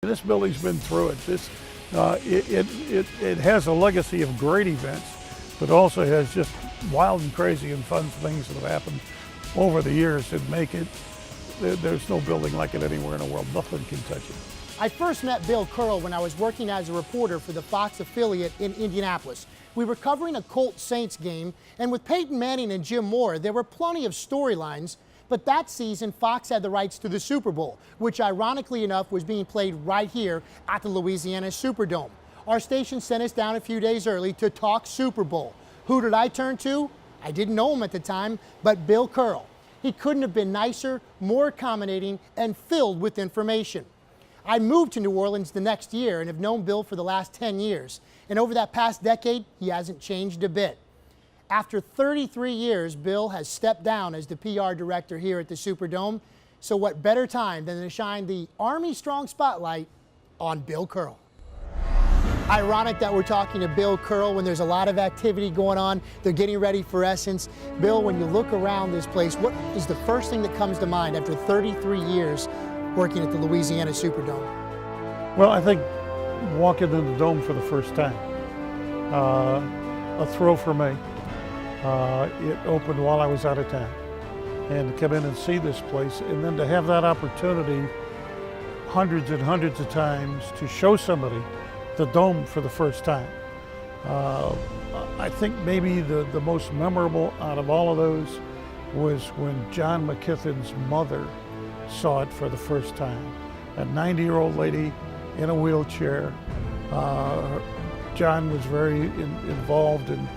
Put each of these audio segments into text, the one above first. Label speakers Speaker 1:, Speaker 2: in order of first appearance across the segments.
Speaker 1: This building's been through it. It has a legacy of great events, but also has just wild and crazy and fun things that have happened over the years that make it, there's no building like it anywhere in the world. Nothing can touch it.
Speaker 2: I first met Bill Curl when I was working as a reporter for the Fox affiliate in Indianapolis. We were covering a Colts Saints game, and with Peyton Manning and Jim Moore, there were plenty of storylines. But that season, Fox had the rights to the Super Bowl, which ironically enough was being played right here at the Louisiana Superdome. Our station sent us down a few days early to talk Super Bowl. Who did I turn to? I didn't know him at the time, but Bill Curl. He couldn't have been nicer, more accommodating, and filled with information. I moved to New Orleans the next year and have known Bill for the last 10 years. And over that past decade, he hasn't changed a bit. After 33 years, Bill has stepped down as the PR director here at the Superdome. So what better time than to shine the Army Strong spotlight on Bill Curl. Ironic that we're talking to Bill Curl when there's a lot of activity going on. They're getting ready for Essence. Bill, when you look around this place, what is the first thing that comes to mind after 33 years working at the Louisiana Superdome?
Speaker 1: Well, I think walking in the dome for the first time, a thrill for me. It opened while I was out of town, and to come in and see this place, and then to have that opportunity hundreds and hundreds of times to show somebody the dome for the first time. I think maybe the most memorable out of all of those was when John McKithen's mother saw it for the first time. A 90-year-old lady in a wheelchair. John was very involved in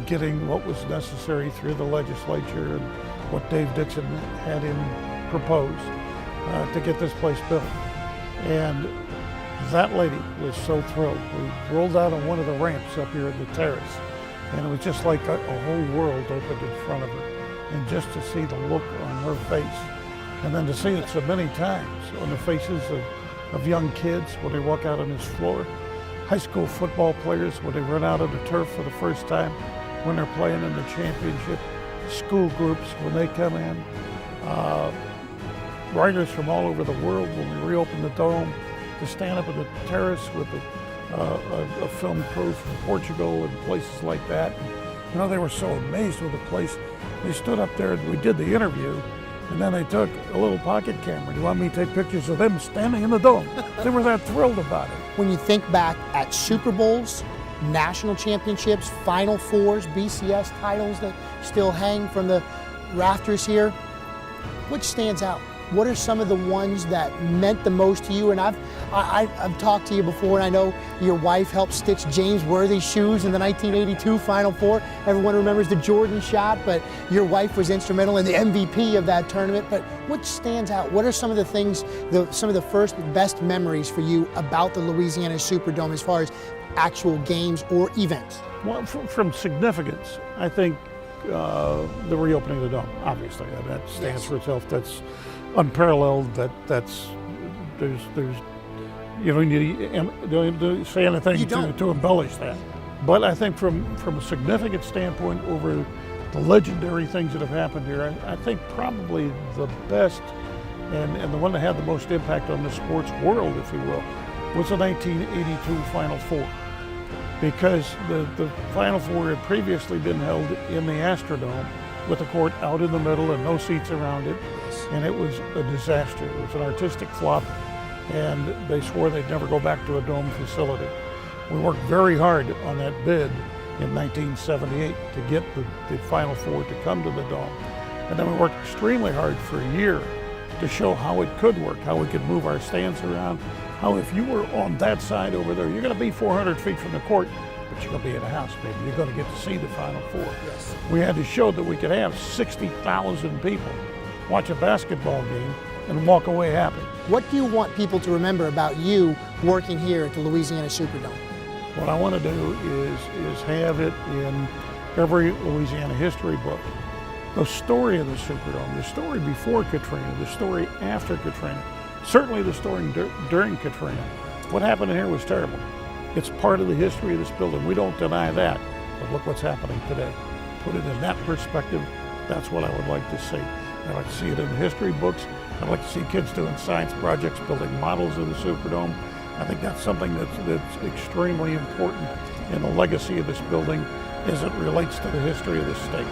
Speaker 1: getting what was necessary through the legislature and what Dave Dixon had him propose to get this place built. And that lady was so thrilled. We rolled out on one of the ramps up here at the terrace, and it was just like a whole world opened in front of her. And just to see the look on her face, and then to see it so many times on the faces of young kids when they walk out on this floor, high school football players when they run out on the turf for the first time, when they're playing in the championship, school groups when they come in, writers from all over the world when we reopen the dome, to stand up at the terrace with a film crew from Portugal and places like that. And, you know, they were so amazed with the place. They stood up there and we did the interview, and then they took a little pocket camera. Do you want me to take pictures of them standing in the dome? They were that thrilled about it.
Speaker 2: When you think back at Super Bowls, national championships, Final Fours, BCS titles that still hang from the rafters here, which stands out? What are some of the ones that meant the most to you? And I've talked to you before, and I know your wife helped stitch James Worthy's shoes in the 1982 Final Four. Everyone remembers the Jordan shot, but your wife was instrumental in the MVP of that tournament. But what stands out? What are some of the things, some of the first best memories for you about the Louisiana Superdome as far as actual games or events?
Speaker 1: Well, from significance, I think the reopening of the dome, obviously, that stands for itself. That's unparalleled. There's you don't need to say anything to embellish that. But I think from a significant standpoint over the legendary things that have happened here, I think probably the best and the one that had the most impact on the sports world, if you will, was the 1982 Final Four. Because the Final Four had previously been held in the Astrodome with the court out in the middle and no seats around it, and it was a disaster. It was an artistic flop, and they swore they'd never go back to a dome facility. We worked very hard on that bid in 1978 to get the Final Four to come to the dome. And then we worked extremely hard for a year to show how it could work, how we could move our stands around, how if you were on that side over there, you're going to be 400 feet from the court, but you're going to be in a house, baby. You're going to get to see the Final Four.
Speaker 2: Yes.
Speaker 1: We had to show that we could have 60,000 people watch a basketball game and walk away happy.
Speaker 2: What do you want people to remember about you working here at the Louisiana Superdome?
Speaker 1: What I want to do is have it in every Louisiana history book. The story of the Superdome, the story before Katrina, the story after Katrina, certainly the story during Katrina. What happened here was terrible. It's part of the history of this building. We don't deny that, but look what's happening today. Put it in that perspective, that's what I would like to see. I'd like to see it in the history books. I'd like to see kids doing science projects, building models of the Superdome. I think that's something that's extremely important in the legacy of this building as it relates to the history of the state.